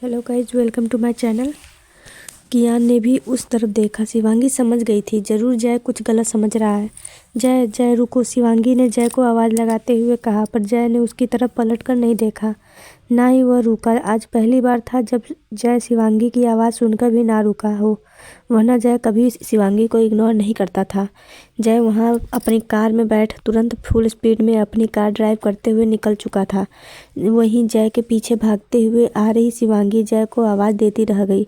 Hello guys, welcome to my channel. Kiyan ने भी उस तरफ देखा। शिवांगी समझ गई थी, जरूर जय कुछ गलत समझ रहा है। जय जय रुको, शिवांगी ने जय को आवाज़ लगाते हुए कहा, पर जय ने उसकी तरफ पलटकर नहीं देखा, ना ही वह रुका। आज पहली बार था जब जय शिवांगी की आवाज़ सुनकर भी ना रुका हो, वरना जय कभी शिवांगी को इग्नोर नहीं करता था। जय वहाँ अपनी कार में बैठ तुरंत फुल स्पीड में अपनी कार ड्राइव करते हुए निकल चुका था। वहीं जय के पीछे भागते हुए आ रही शिवांगी जय को आवाज़ देती रह गई।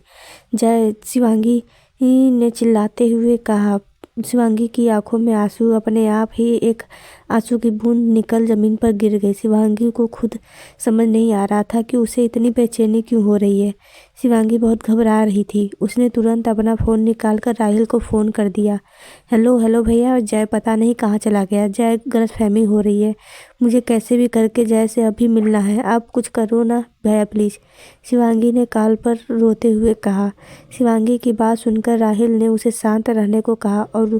जय, शिवांगी ने चिल्लाते हुए कहा। शिवांगी की आंखों में आंसू अपने आप ही एक आंसू की बूंद निकल जमीन पर गिर गई। शिवांगी को खुद समझ नहीं आ रहा था कि उसे इतनी बेचैनी क्यों हो रही है। शिवांगी बहुत घबरा रही थी। उसने तुरंत अपना फ़ोन निकालकर राहिल को फ़ोन कर दिया। हेलो हेलो भैया, जय पता नहीं कहाँ चला गया। जय, गलतफहमी हो रही है, मुझे कैसे भी करके जय से अभी मिलना है, आप कुछ करो ना भैया प्लीज़, शिवांगी ने कॉल पर रोते हुए कहा। शिवांगी की बात सुनकर राहिल ने उसे शांत रहने को कहा और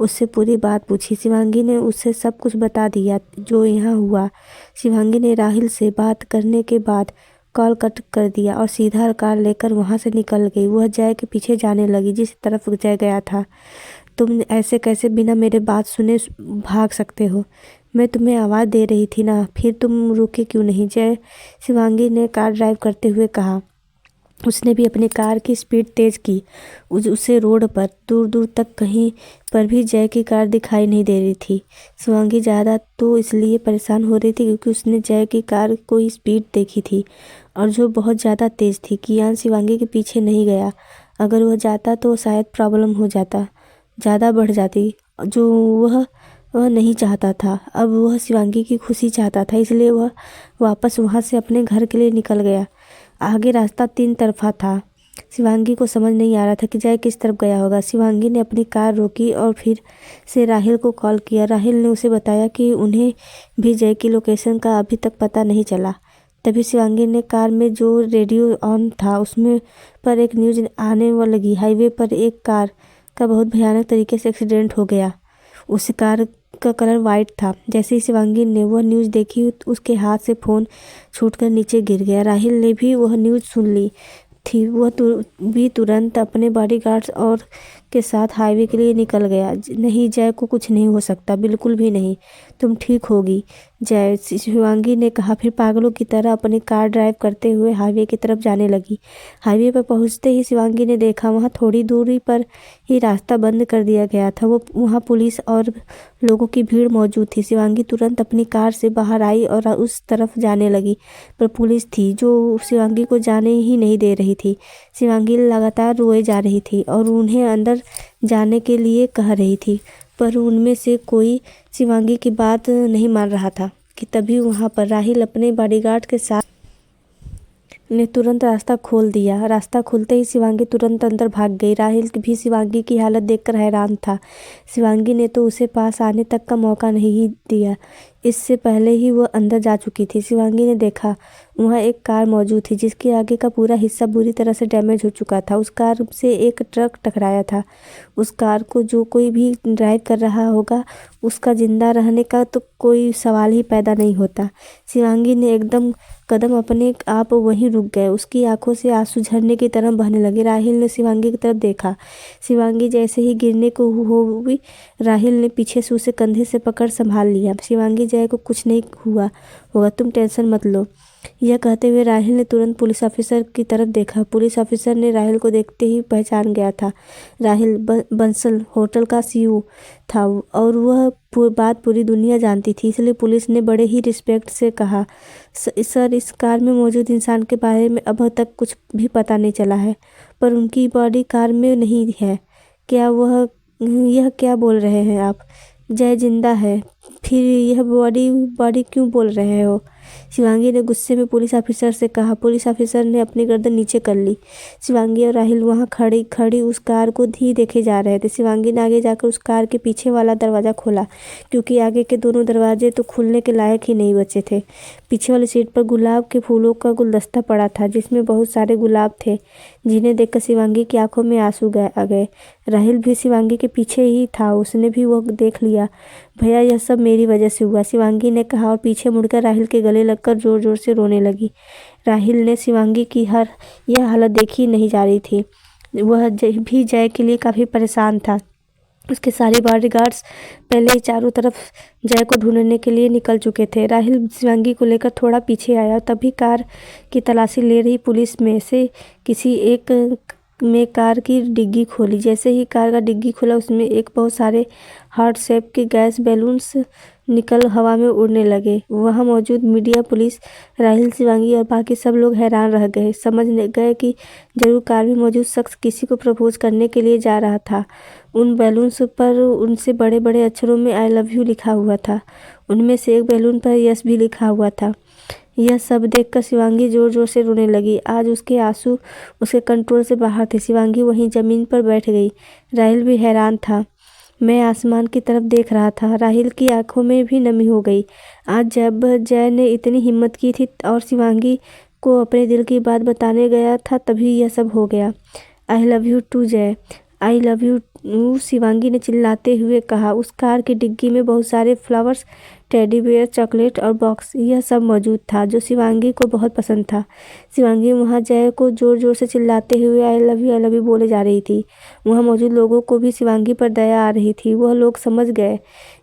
उससे पूरी बात पूछी। शिवांगी ने उससे सब कुछ बता दिया जो यहाँ हुआ। शिवांगी ने राहिल से बात करने के बाद कॉल कट कर दिया और सीधा कार लेकर वहाँ से निकल गई। वह जय के पीछे जाने लगी जिस तरफ जय गया था। तुम ऐसे कैसे बिना मेरे बात सुने भाग सकते हो? मैं तुम्हें आवाज़ दे रही थी ना, फिर तुम रुके क्यों नहीं? जय, शिवांगी ने कार ड्राइव करते हुए कहा। उसने भी अपनी कार की स्पीड तेज़ की। उसे रोड पर दूर दूर तक कहीं पर भी जय की कार दिखाई नहीं दे रही थी। शिवांगी ज़्यादा तो इसलिए परेशान हो रही थी क्योंकि उसने जय की कार को स्पीड देखी थी और जो बहुत ज़्यादा तेज़ थी। कियान शिवांगी के पीछे नहीं गया। अगर वह जाता तो शायद प्रॉब्लम हो जाता, ज़्यादा बढ़ जाती, जो वह नहीं चाहता था। अब वह शिवांगी की खुशी चाहता था, इसलिए वह वापस वहाँ से अपने घर के लिए निकल गया। आगे रास्ता 3 तरफा था। शिवांगी को समझ नहीं आ रहा था कि जय किस तरफ गया होगा। शिवांगी ने अपनी कार रोकी और फिर से राहिल को कॉल किया। राहिल ने उसे बताया कि उन्हें भी जय की लोकेशन का अभी तक पता नहीं चला। तभी शिवांगी ने कार में जो रेडियो ऑन था उसमें पर एक न्यूज़ आने लगी। हाईवे पर एक कार का बहुत भयानक तरीके से एक्सीडेंट हो गया। उस कार का कलर वाइट था। जैसे ही शिवांगी ने वह न्यूज़ देखी उसके हाथ से फ़ोन छूटकर नीचे गिर गया। राहिल ने भी वह न्यूज़ सुन ली थी। वह भी तुरंत अपने बॉडीगार्ड्स और के साथ हाईवे के लिए निकल गया। नहीं, जय को कुछ नहीं हो सकता, बिल्कुल भी नहीं, तुम ठीक होगी जय, शिवांगी ने कहा। फिर पागलों की तरह अपनी कार ड्राइव करते हुए हाईवे की तरफ जाने लगी। हाईवे पर पहुंचते ही शिवांगी ने देखा वहां थोड़ी दूरी पर ही रास्ता बंद कर दिया गया था। वहां पुलिस और लोगों की भीड़ मौजूद थी। शिवांगी तुरंत अपनी कार से बाहर आई और उस तरफ जाने लगी, पर पुलिस थी जो शिवांगी को जाने ही नहीं दे रही थी। शिवांगी लगातार रोए जा रही थी और उन्हें अंदर जाने के लिए कह रही थी, पर उनमें से कोई शिवांगी की बात नहीं मान रहा था कि तभी वहां पर राहिल अपने बॉडीगार्ड के साथ ने तुरंत रास्ता खोल दिया। रास्ता खुलते ही शिवांगी तुरंत अंदर भाग गई। राहिल भी शिवांगी की हालत देखकर हैरान था। शिवांगी ने तो उसे पास आने तक का मौका नहीं दिया, इससे पहले ही वह अंदर जा चुकी थी। शिवांगी ने देखा वहाँ एक कार मौजूद थी जिसके आगे का पूरा हिस्सा बुरी तरह से डैमेज हो चुका था। उस कार से एक ट्रक टकराया था। उस कार को जो कोई भी ड्राइव कर रहा होगा उसका जिंदा रहने का तो कोई सवाल ही पैदा नहीं होता। शिवांगी ने एकदम कदम अपने आप वहीं रुक गए। उसकी आंखों से आंसू झरने की तरह बहने लगे। राहिल ने शिवांगी की तरफ देखा। शिवांगी जैसे ही गिरने को हुई, राहिल ने पीछे से उसे कंधे से पकड़ संभाल लिया। शिवांगी, जय को कुछ नहीं हुआ होगा, तुम टेंशन मत लो, यह कहते हुए राहिल ने तुरंत पुलिस ऑफिसर की तरफ देखा। पुलिस ऑफिसर ने राहिल को देखते ही पहचान गया था। राहिल बंसल होटल का सीईओ था और वह बात पूरी दुनिया जानती थी, इसलिए पुलिस ने बड़े ही रिस्पेक्ट से कहा, सर, इस कार में मौजूद इंसान के बारे में अब तक कुछ भी पता नहीं चला है, पर उनकी बॉडी कार में नहीं है। यह क्या बोल रहे हैं आप? जय जिंदा है, फिर यह बॉडी क्यों बोल रहे हो? शिवांगी ने गुस्से में पुलिस ऑफिसर से कहा। पुलिस ऑफिसर ने अपनी गर्दन नीचे कर ली। शिवांगी और राहिल वहां खड़ी उस कार को ही देखे जा रहे थे। शिवांगी ने आगे जाकर उस कार के पीछे वाला दरवाज़ा खोला, क्योंकि आगे के दोनों दरवाजे तो खुलने के लायक ही नहीं बचे थे। पीछे वाली सीट पर गुलाब के फूलों का गुलदस्ता पड़ा था जिसमें बहुत सारे गुलाब थे, जिन्हें देखकर शिवांगी की आंखों में आंसू आ गए। राहिल भी शिवांगी के पीछे ही था, उसने भी वह देख लिया। भैया यह सब मेरी वजह से हुआ, शिवांगी ने कहा और पीछे मुड़कर राहिल के गले लगकर जोर जोर से रोने लगी। राहिल ने शिवांगी की यह हालत देखी नहीं जा रही थी। वह भी जय के लिए काफ़ी परेशान था। उसके सारे बॉडीगार्ड्स पहले ही चारों तरफ जय को ढूंढने के लिए निकल चुके थे। राहिल शिवांगी को लेकर थोड़ा पीछे आया, तभी कार की तलाशी ले रही पुलिस में से किसी एक में कार की डिग्गी खोली। जैसे ही कार का डिग्गी खुला, उसमें एक बहुत सारे हार्ट शेप के गैस बैलून्स निकल हवा में उड़ने लगे। वहाँ मौजूद मीडिया, पुलिस, राहिल, शिवांगी और बाकी सब लोग हैरान रह गए। समझ गए कि जरूर कार में मौजूद शख्स किसी को प्रपोज करने के लिए जा रहा था। उन बैलून्स पर उनसे बड़े बड़े अक्षरों में आई लव यू लिखा हुआ था। उनमें से एक बैलून पर यस भी लिखा हुआ था। यह सब देखकर शिवांगी जोर जोर से रोने लगी। आज उसके आंसू उसके कंट्रोल से बाहर थे। शिवांगी वहीं जमीन पर बैठ गई। राहिल भी हैरान था। मैं आसमान की तरफ देख रहा था। राहिल की आंखों में भी नमी हो गई। आज जब जय ने इतनी हिम्मत की थी और शिवांगी को अपने दिल की बात बताने गया था, तभी यह सब हो गया। आई लव यू टू जय, आई लव यू, शिवांगी ने चिल्लाते हुए कहा। उस कार की डिग्गी में बहुत सारे फ्लावर्स, टेडी बियर, चॉकलेट और बॉक्स, यह सब मौजूद था जो शिवांगी को बहुत पसंद था। शिवांगी वहाँ जय को जोर जोर से चिल्लाते हुए आई लव यू बोले जा रही थी। वहाँ मौजूद लोगों को भी शिवांगी पर दया आ रही थी। वह लोग समझ गए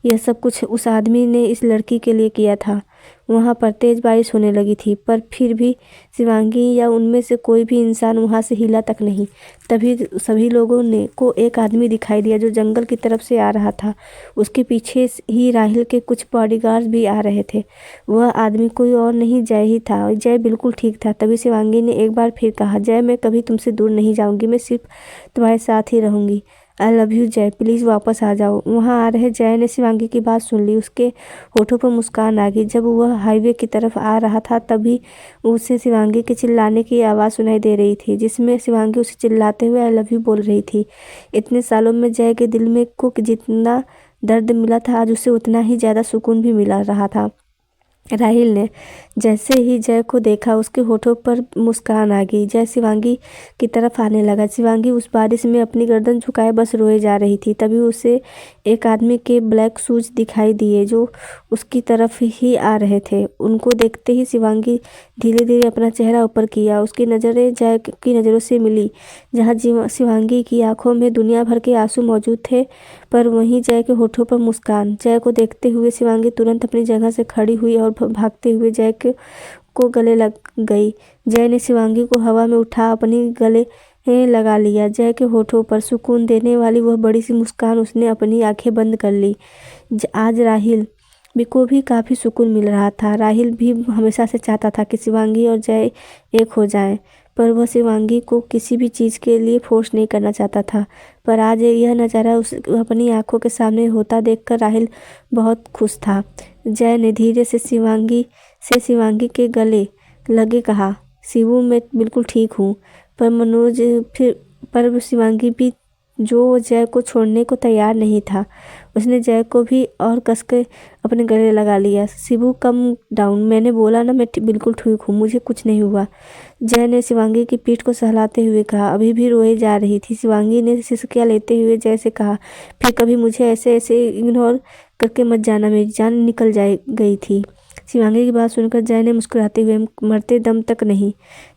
यह सब कुछ उस आदमी ने इस लड़की के लिए किया था। वहाँ पर तेज बारिश होने लगी थी, पर फिर भी शिवांगी या उनमें से कोई भी इंसान वहाँ से हिला तक नहीं। तभी सभी लोगों को एक आदमी दिखाई दिया जो जंगल की तरफ से आ रहा था। उसके पीछे ही राहिल के कुछ बॉडीगार्ड्स भी आ रहे थे। वह आदमी कोई और नहीं, जय ही था। जय बिल्कुल ठीक था। तभी शिवांगी ने एक बार फिर कहा, जय मैं कभी तुमसे दूर नहीं जाऊंगी, मैं सिर्फ तुम्हारे साथ ही रहूंगी। आई लव यू जय, प्लीज़ वापस आ जाओ। वहाँ आ रहे जय ने शिवांगी की बात सुन ली। उसके होठों पर मुस्कान आ गई। जब वह हाईवे की तरफ आ रहा था, तभी उसे शिवांगी के चिल्लाने की आवाज़ सुनाई दे रही थी, जिसमें शिवांगी उसे चिल्लाते हुए आई लव यू बोल रही थी। इतने सालों में जय के दिल में को जितना दर्द मिला था, आज उसे उतना ही ज़्यादा सुकून भी मिला रहा था। राहिल ने जैसे ही जय को देखा, उसके होठों पर मुस्कान आ गई। जय शिवांगी की तरफ आने लगा। शिवांगी उस बारिश में अपनी गर्दन झुकाए बस रोए जा रही थी। तभी उसे एक आदमी के ब्लैक शूज दिखाई दिए जो उसकी तरफ ही आ रहे थे। उनको देखते ही शिवांगी धीरे धीरे अपना चेहरा ऊपर किया। उसकी नज़रें जय की नज़रों से मिली, जहाँ शिवांगी की आंखों में दुनिया भर के आंसू मौजूद थे, पर वहीं जय के होठों पर मुस्कान। जय को देखते हुए शिवांगी तुरंत अपनी जगह से खड़ी हुई और भागते हुए जय को गले लग गई। जय ने शिवांगी को हवा में उठा अपनी गले लगा लिया। जय के होठों पर सुकून देने वाली वह बड़ी सी मुस्कान, उसने अपनी आंखें बंद कर ली। आज राहिल को भी काफ़ी सुकून मिल रहा था। राहिल भी हमेशा से चाहता था कि शिवांगी और जय एक हो जाएं, पर वह शिवांगी को किसी भी चीज़ के लिए फोर्स नहीं करना चाहता था। पर आज यह नज़ारा उस अपनी आंखों के सामने होता देखकर राहिल बहुत खुश था। जय ने धीरे से शिवांगी के गले लगे कहा, शिवू मैं बिल्कुल ठीक हूँ। पर शिवांगी भी जो जय को छोड़ने को तैयार नहीं था। उसने जय को भी और कसकर अपने गले लगा लिया। शिवू कम डाउन, मैंने बोला ना मैं बिल्कुल ठीक हूँ, मुझे कुछ नहीं हुआ, जय ने शिवांगी की पीठ को सहलाते हुए कहा। अभी भी रोए जा रही थी। शिवांगी ने सिसकियाँ लेते हुए जय से कहा, फिर कभी मुझे ऐसे ऐसे इग्नोर करके मत जाना, मेरी जान निकल गई थी। शिवांगी की बात सुनकर जय ने मुस्कुराते हुए, मरते दम तक नहीं।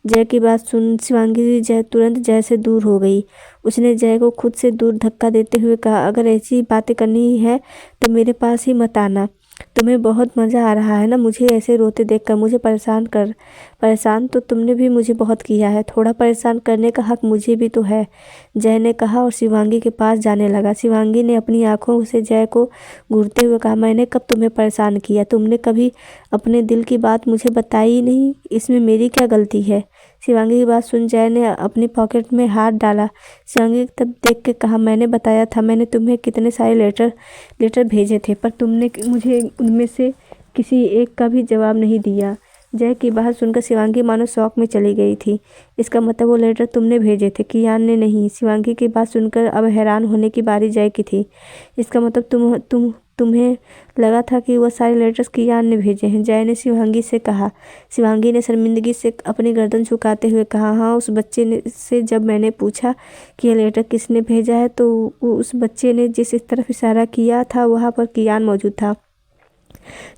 जय की बात सुन शिवांगी तुरंत जय से दूर हो गई। उसने जय को खुद से दूर धक्का देते हुए कहा, अगर ऐसी बातें करनी है तो मेरे पास ही मत आना। तुम्हें बहुत मज़ा आ रहा है ना मुझे ऐसे रोते देखकर। मुझे परेशान तो तुमने भी मुझे बहुत किया है, थोड़ा परेशान करने का हक मुझे भी तो है, जय ने कहा और शिवांगी के पास जाने लगा। शिवांगी ने अपनी आंखों से जय को घूरते हुए कहा, मैंने कब तुम्हें परेशान किया? तुमने कभी अपने दिल की बात मुझे बताई ही नहीं, इसमें मेरी क्या गलती है? शिवांगी की बात सुन जय ने अपनी पॉकेट में हाथ डाला। शिवांगी तब देख के कहा, मैंने बताया था, मैंने तुम्हें कितने सारे लेटर भेजे थे, पर तुमने मुझे उनमें से किसी एक का भी जवाब नहीं दिया। जय की बात सुनकर शिवांगी मानो शौक में चली गई थी। इसका मतलब वो लेटर तुमने भेजे थे, कियान ने नहीं? शिवांगी की बात सुनकर अब हैरान होने की बारी जय की थी। इसका मतलब तुम्हें लगा था कि वह सारे लेटर्स कियान ने भेजे हैं, जय ने शिवांगी से कहा। शिवांगी ने शर्मिंदगी से अपनी गर्दन झुकाते हुए कहा, हाँ, उस बच्चे ने से जब मैंने पूछा कि यह लेटर किसने भेजा है तो उस बच्चे ने जिस तरफ इशारा किया था वहाँ पर कियान मौजूद था।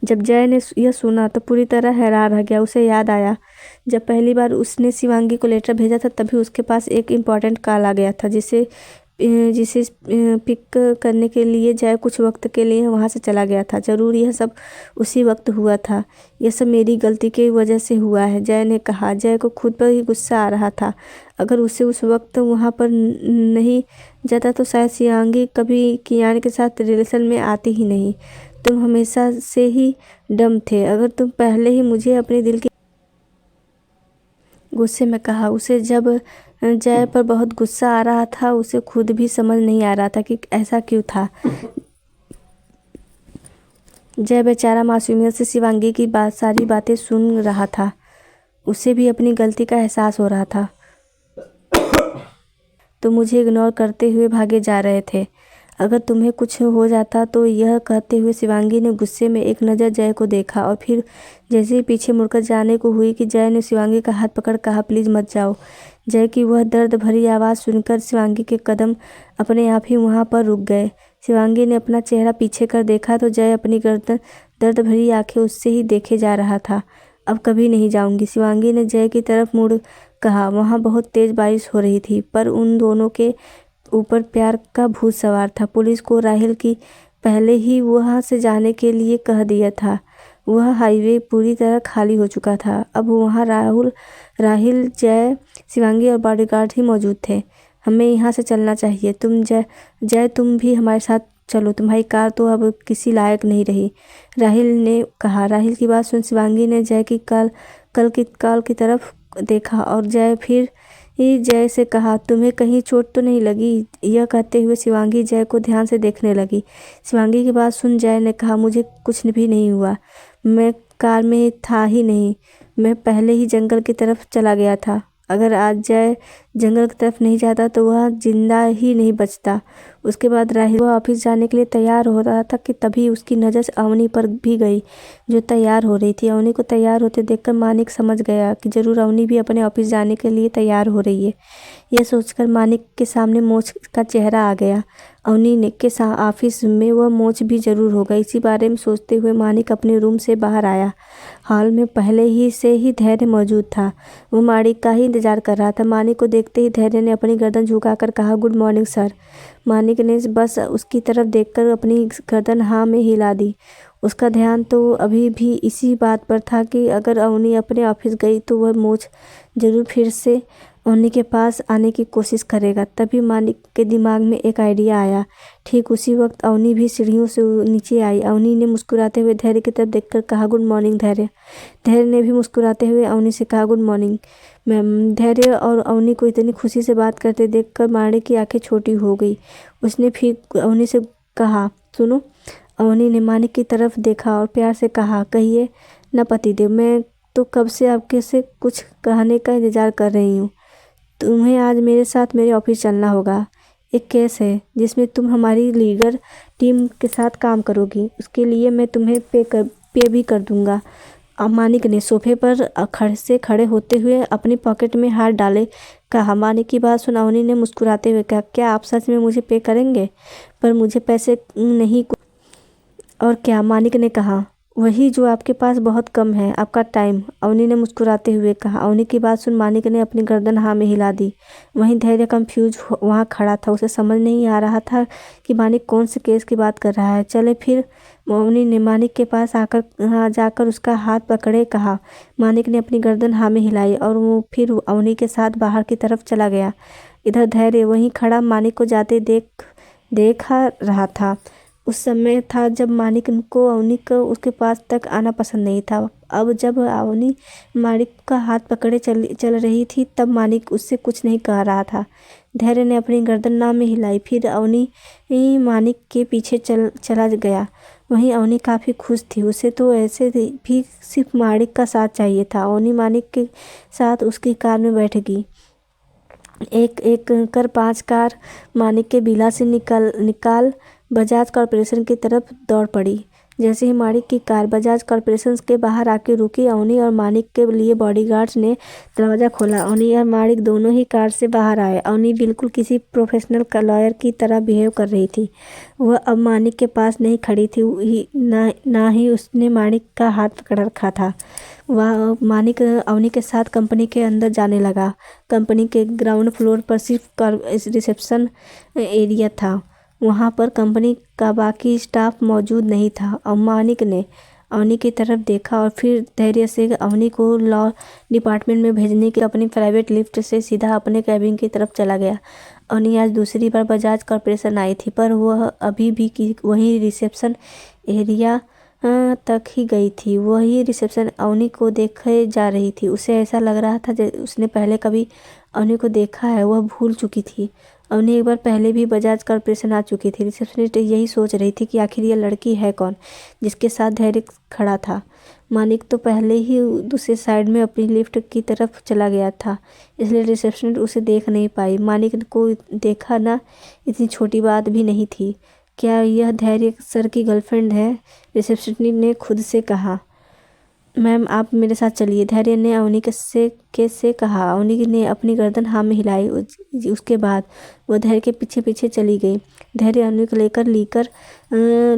जब जय ने यह सुना तो पूरी तरह हैरान रह गया। उसे याद आया जब पहली बार उसने शिवांगी को लेटर भेजा था तभी उसके पास एक इम्पॉर्टेंट कॉल आ गया था जिसे जिसे पिक करने के लिए जय कुछ वक्त के लिए वहाँ से चला गया था। ज़रूर यह सब उसी वक्त हुआ था। यह सब मेरी गलती की वजह से हुआ है, जय ने कहा। जय को खुद पर ही गुस्सा आ रहा था। अगर उसे उस वक्त वहाँ पर नहीं जाता तो शायद शिवांगी कभी कियान के साथ रिलेशन में आती ही नहीं। तुम हमेशा से ही डम थे। अगर तुम पहले ही मुझे अपने दिल की गुस्से में कहा। उसे जब जय पर बहुत गुस्सा आ रहा था उसे खुद भी समझ नहीं आ रहा था कि ऐसा क्यों था। जय बेचारा मासूमियत से शिवांगी की सारी बातें सुन रहा था। उसे भी अपनी गलती का एहसास हो रहा था। तो मुझे इग्नोर करते हुए भागे जा रहे थे। अगर तुम्हें कुछ हो जाता तो, यह कहते हुए शिवांगी ने गुस्से में एक नज़र जय को देखा और फिर जैसे ही पीछे मुड़कर जाने को हुई कि जय ने शिवांगी का हाथ पकड़ कहा, प्लीज़ मत जाओ। जय की वह दर्द भरी आवाज़ सुनकर शिवांगी के कदम अपने आप ही वहाँ पर रुक गए। शिवांगी ने अपना चेहरा पीछे कर देखा तो जय अपनी गर्दन दर्द भरी आंखें उससे ही देखे जा रहा था। अब कभी नहीं जाऊंगी, शिवांगी ने जय की तरफ मुड़ कहा। वहाँ बहुत तेज़ बारिश हो रही थी पर उन दोनों के ऊपर प्यार का भूत सवार था। पुलिस को राहिल की पहले ही वहाँ से जाने के लिए कह दिया था। वह हाईवे पूरी तरह खाली हो चुका था। अब वहाँ राहिल, जय, शिवांगी और बॉडीगार्ड ही मौजूद थे। हमें यहाँ से चलना चाहिए। जय तुम भी हमारे साथ चलो, तुम्हारी कार तो अब किसी लायक नहीं रही, राहिल ने कहा। राहिल की बात सुन शिवांगी ने जय की कॉल की तरफ देखा और जय से कहा, तुम्हें कहीं चोट तो नहीं लगी? यह कहते हुए शिवांगी जय को ध्यान से देखने लगी। शिवांगी की बात सुन जय ने कहा, मुझे कुछ भी नहीं हुआ, मैं कार में था ही नहीं, मैं पहले ही जंगल की तरफ चला गया था। अगर आज जय जंगल की तरफ नहीं जाता तो वह जिंदा ही नहीं बचता। उसके बाद राहिल वह ऑफिस जाने के लिए तैयार हो रहा था कि तभी उसकी नज़र अवनी पर भी गई जो तैयार हो रही थी। अवनी को तैयार होते देखकर मानिक समझ गया कि ज़रूर अवनी भी अपने ऑफिस जाने के लिए तैयार हो रही है। यह सोचकर मानिक के सामने मोच का चेहरा आ गया। अवनी के ऑफिस में वह मोच भी जरूर होगा। इसी बारे में सोचते हुए मानिक अपने रूम से बाहर आया। हॉल में पहले ही से ही धैर्य मौजूद था। वो मानिक का ही इंतजार कर रहा था। मानिक को देखते ही धैर्य ने अपनी गर्दन झुकाकर कहा, गुड मॉर्निंग सर। मानिक ने बस उसकी तरफ देखकर अपनी गर्दन हाँ में हिला दी। उसका ध्यान तो अभी भी इसी बात पर था कि अगर अवनी अपने ऑफिस गई तो वह मोच जरूर फिर से अवनी के पास आने की कोशिश करेगा। तभी मानिक के दिमाग में एक आइडिया आया। ठीक उसी वक्त अवनी भी सीढ़ियों से नीचे आई। अवनी ने मुस्कुराते हुए धैर्य की तरफ देखकर कहा, गुड मॉर्निंग धैर्य। धैर्य ने भी मुस्कुराते हुए अवनी से कहा, गुड मॉर्निंग मैम। धैर्य और अवनी को इतनी खुशी से बात करते देखकर मानिक की आंखें छोटी हो गई। उसने फिर अवनी से कहा, सुनो। अवनी ने मानिक की तरफ देखा और प्यार से कहा, कहिए न पतिदेव, मैं तो कब से आपके से कुछ कहने का इंतजार कर रही हूँ। तुम्हें आज मेरे साथ मेरे ऑफिस चलना होगा। एक केस है जिसमें तुम हमारी लीगल टीम के साथ काम करोगी। उसके लिए मैं तुम्हें पे भी कर दूंगा। मानिक ने सोफे पर खड़े होते हुए अपनी पॉकेट में हाथ डाले कहा। मानिक की बात सुन अवनी ने मुस्कुराते हुए कहा, क्या आप सच में मुझे पे करेंगे? पर मुझे पैसे नहीं। और क्या? मानिक ने कहा, वही जो आपके पास बहुत कम है, आपका टाइम। अवनी ने मुस्कुराते हुए कहा। अवनी की बात सुन मानिक ने अपनी गर्दन हाँ में हिला दी। वहीं धैर्य कंफ्यूज वहाँ खड़ा था। उसे समझ नहीं आ रहा था कि मानिक कौन से केस की बात कर रहा है। चले फिर। अवनी ने मानिक के पास जाकर उसका हाथ पकड़े कहा। मानिक ने अपनी गर्दन हाँ में हिलाई और वो फिर अवनी के साथ बाहर की तरफ चला गया। इधर धैर्य वहीं खड़ा मानिक को जाते देखा रहा था। उस समय था जब मानिक को अवनी को उसके पास तक आना पसंद नहीं था। अब जब अवनी मानिक का हाथ पकड़े चल रही थी तब मानिक उससे कुछ नहीं कह रहा था। धैर्य ने अपनी गर्दन ना में हिलाई। फिर अवनी मानिक के पीछे चला गया। वहीं अवनी काफ़ी खुश थी। उसे तो ऐसे भी सिर्फ मानिक का साथ चाहिए था। अवनी मानिक के साथ उसकी कार में बैठ गई। एक एक कर 5 कार मानिक के बिला से निकाल बजाज कॉरपोरेशन की तरफ दौड़ पड़ी। जैसे ही माणिक की कार बजाज कॉरपोरेशन के बाहर आके रुकी, अवनी और माणिक के लिए बॉडीगार्ड्स ने दरवाज़ा खोला। अवनी और माणिक दोनों ही कार से बाहर आए। अवनी बिल्कुल किसी प्रोफेशनल लॉयर की तरह बिहेव कर रही थी। वह अब माणिक के पास नहीं खड़ी थी, ना ही उसने माणिक का हाथ पकड़ रखा था। वह माणिक अवनी के साथ कंपनी के अंदर जाने लगा। कंपनी के ग्राउंड फ्लोर पर सिर्फ रिसेप्शन एरिया था। वहाँ पर कंपनी का बाकी स्टाफ मौजूद नहीं था। और माणिक ने अवनी की तरफ देखा और फिर धैर्य से अवनी को लॉ डिपार्टमेंट में भेजने की अपनी प्राइवेट लिफ्ट से सीधा अपने कैबिन की तरफ चला गया। अवनी आज दूसरी बार बजाज कॉरपोरेशन आई थी, पर वह अभी भी वही रिसेप्शन एरिया तक ही गई थी। वही रिसेप्शन अवनी को देखे जा रही थी। उसे ऐसा लग रहा था जैसे उसने पहले कभी अवनी को देखा है। वह भूल चुकी थी। अवनी एक बार पहले भी बजाज कॉरपोरेशन आ चुकी थी। रिसेप्शनिस्ट यही सोच रही थी कि आखिर यह लड़की है कौन जिसके साथ धैर्य खड़ा था। माणिक तो पहले ही दूसरे साइड में अपनी लिफ्ट की तरफ चला गया था, इसलिए रिसेप्शनिस्ट उसे देख नहीं पाई। माणिक को देखा ना इतनी छोटी बात भी नहीं थी। क्या यह धैर्य सर की गर्लफ्रेंड है? रिसेप्शनिस्ट ने खुद से कहा। मैम, आप मेरे साथ चलिए, धैर्य ने अवनी से कहा। अवनी ने अपनी गर्दन हाँ में हिलाई। उसके बाद वह धैर्य के पीछे पीछे चली गई। धैर्य अवनी को लेकर लीकर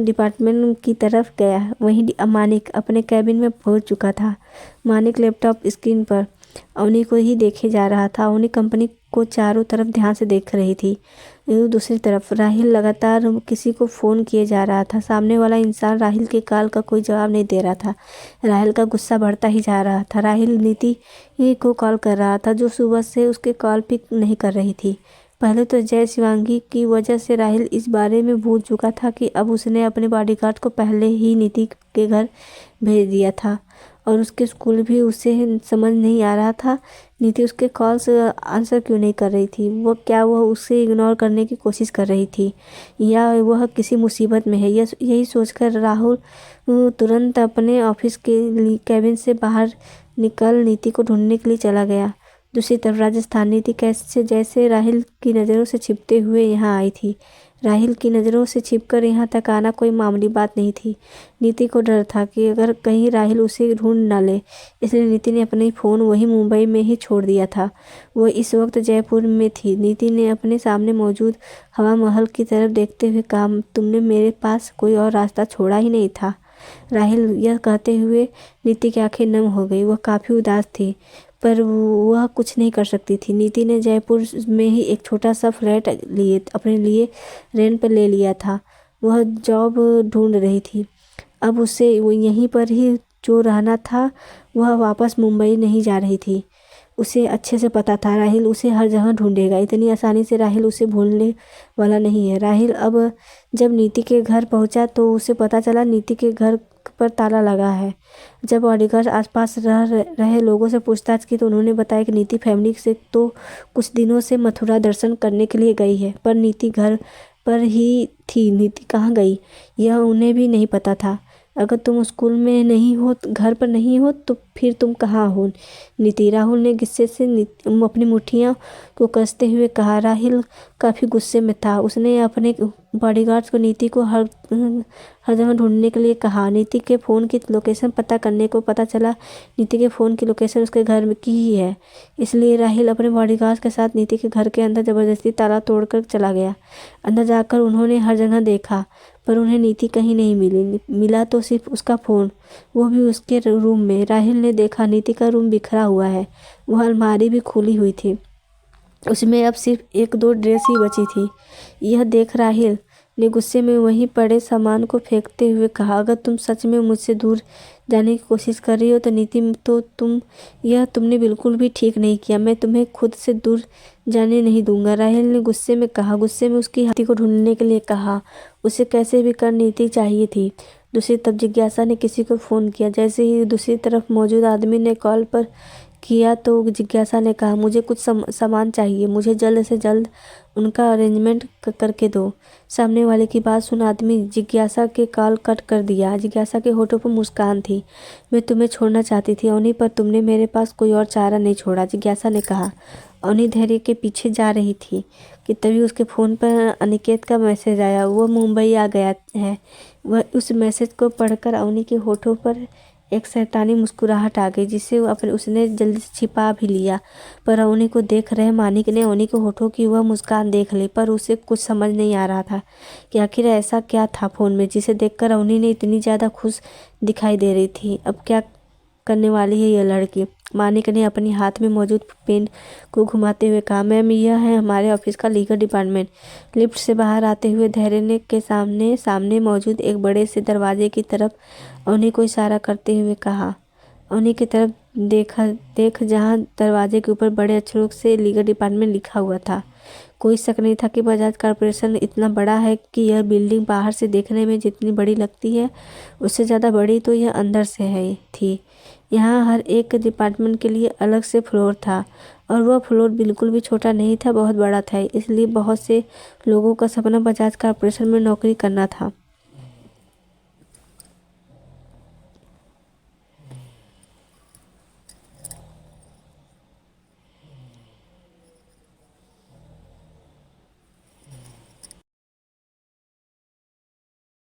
डिपार्टमेंट की तरफ गया। वहीं माणिक अपने कैबिन में पहुंच चुका था। माणिक लैपटॉप स्क्रीन पर अवनी को ही देखे जा रहा था। अवनी कंपनी को चारों तरफ ध्यान से देख रही थी। दूसरी तरफ राहिल लगातार किसी को फ़ोन किए जा रहा था। सामने वाला इंसान राहिल के कॉल का कोई जवाब नहीं दे रहा था। राहिल का गुस्सा बढ़ता ही जा रहा था। राहिल नीति को कॉल कर रहा था, जो सुबह से उसके कॉल पिक नहीं कर रही थी। पहले तो जय शिवांगी की वजह से राहिल इस बारे में भूल चुका था कि अब उसने अपने बॉडीगार्ड को पहले ही नीति के घर भेज दिया था, और उसके स्कूल भी उसे समझ नहीं आ रहा था नीति उसके कॉल्स आंसर क्यों नहीं कर रही थी। वह उसे इग्नोर करने की कोशिश कर रही थी, या वह किसी मुसीबत में है। यही सोचकर राहुल तुरंत अपने ऑफिस के कैबिन से बाहर निकल नीति को ढूंढने के लिए चला गया। दूसरी तरफ राजस्थान नीति जैसे राहिल की नज़रों से छिपते हुए यहाँ आई थी। राहिल की नज़रों से छिपकर यहाँ तक आना कोई मामूली बात नहीं थी। नीति को डर था कि अगर कहीं राहिल उसे ढूंढ न ले, इसलिए नीति ने अपना फ़ोन वहीं मुंबई में ही छोड़ दिया था। वह इस वक्त जयपुर में थी। नीति ने अपने सामने मौजूद हवा महल की तरफ देखते हुए कहा, तुमने मेरे पास कोई और रास्ता छोड़ा ही नहीं था। राहिल यह कहते हुए नीति की आंखें नम हो गई। वह काफ़ी उदास थी, पर वह कुछ नहीं कर सकती थी। नीति ने जयपुर में ही एक छोटा सा फ्लैट अपने लिए रेंट पर ले लिया था। वह जॉब ढूंढ रही थी। अब उसे यहीं पर ही जो रहना था। वह वापस मुंबई नहीं जा रही थी। उसे अच्छे से पता था राहिल उसे हर जगह ढूंढेगा। इतनी आसानी से राहिल उसे भूलने वाला नहीं है। राहिल अब जब नीति के घर पहुंचा तो उसे पता चला नीति के घर पर ताला लगा है। जब बॉडीगार्ड आसपास रहे लोगों से पूछताछ की तो उन्होंने बताया कि नीति फैमिली से तो कुछ दिनों से मथुरा दर्शन करने के लिए गई है, पर नीति घर पर ही थी। नीति कहाँ गई यह उन्हें भी नहीं पता था। अगर तुम स्कूल में नहीं हो, घर पर नहीं हो, तो फिर तुम कहाँ हो नीति? राहुल ने गुस्से से अपनी मुट्ठियों को कसते हुए कहा। राहुल काफ़ी गुस्से में था। उसने अपने बॉडीगार्ड्स को नीति को हर जगह ढूंढने के लिए कहा। नीति के फ़ोन की लोकेशन पता करने को पता चला नीति के फ़ोन की लोकेशन उसके घर की ही है। इसलिए राहुल अपने बॉडीगार्ड्स के साथ नीति के घर के अंदर ज़बरदस्ती ताला तोड़कर चला गया। अंदर जाकर उन्होंने हर जगह देखा, पर उन्हें नीति कहीं नहीं मिला तो सिर्फ उसका फ़ोन, वो भी उसके रूम में। राहुल ने देखा नीति का रूम बिखरा हुआ है। वह अलमारी भी खुली हुई थी, उसमें अब सिर्फ 1-2 ड्रेस ही बची थी। यह देख राहुल ने गुस्से में वहीं पड़े सामान को फेंकते हुए कहा, अगर तुम सच में मुझसे दूर जाने की कोशिश कर रही हो तो नीति, तो तुमने बिल्कुल भी ठीक नहीं किया। मैं तुम्हें खुद से दूर जाने नहीं दूंगा। राहुल ने गुस्से में कहा। गुस्से में उसकी हाथी को ढूंढने के लिए कहा। उसे कैसे भी कर नीति चाहिए थी। दूसरी तरफ जिज्ञासा ने किसी को फ़ोन किया। जैसे ही दूसरी तरफ मौजूद आदमी ने कॉल पर किया तो जिज्ञासा ने कहा, मुझे कुछ सामान चाहिए, मुझे जल्द से जल्द उनका अरेंजमेंट करके दो। सामने वाले की बात सुन आदमी जिज्ञासा के कॉल कट कर दिया। जिज्ञासा के होठों पर मुस्कान थी। मैं तुम्हें छोड़ना चाहती थी अवनी, पर तुमने मेरे पास कोई और चारा नहीं छोड़ा, जिज्ञासा ने कहा। अवनी धैर्य के पीछे जा रही थी कि तभी उसके फ़ोन पर अनिकेत का मैसेज आया। वो मुंबई आ गया है। वह उस मैसेज को पढ़कर अवनी के होठों पर एक शैतानी मुस्कुराहट आ गई, जिसे उसने जल्दी से छिपा भी लिया। पर अवनी को देख रहे मानिक ने अवनी के होठों की वह मुस्कान देख ली, पर उसे कुछ समझ नहीं आ रहा था कि आखिर ऐसा क्या था फ़ोन में जिसे देखकर अवनी ने इतनी ज़्यादा खुश दिखाई दे रही थी। अब क्या करने वाली है यह लड़की? मानिक ने अपने हाथ में मौजूद पेन को घुमाते हुए कहा, मैम यह है हमारे ऑफिस का लीगल डिपार्टमेंट। लिफ्ट से बाहर आते हुए धैर्य ने के सामने मौजूद एक बड़े से दरवाजे की तरफ अवनी को इशारा करते हुए कहा। अवनी की तरफ देख जहां दरवाजे के ऊपर बड़े अक्षरों से लीगल डिपार्टमेंट लिखा हुआ था। कोई शक नहीं था कि बजाज कॉरपोरेशन इतना बड़ा है कि यह बिल्डिंग बाहर से देखने में जितनी बड़ी लगती है उससे ज़्यादा बड़ी तो यह अंदर से थी। यहाँ हर एक डिपार्टमेंट के लिए अलग से फ्लोर था और वह फ्लोर बिल्कुल भी छोटा नहीं था, बहुत बड़ा था। इसलिए बहुत से लोगों का सपना बजाज कॉरपोरेशन में नौकरी करना था।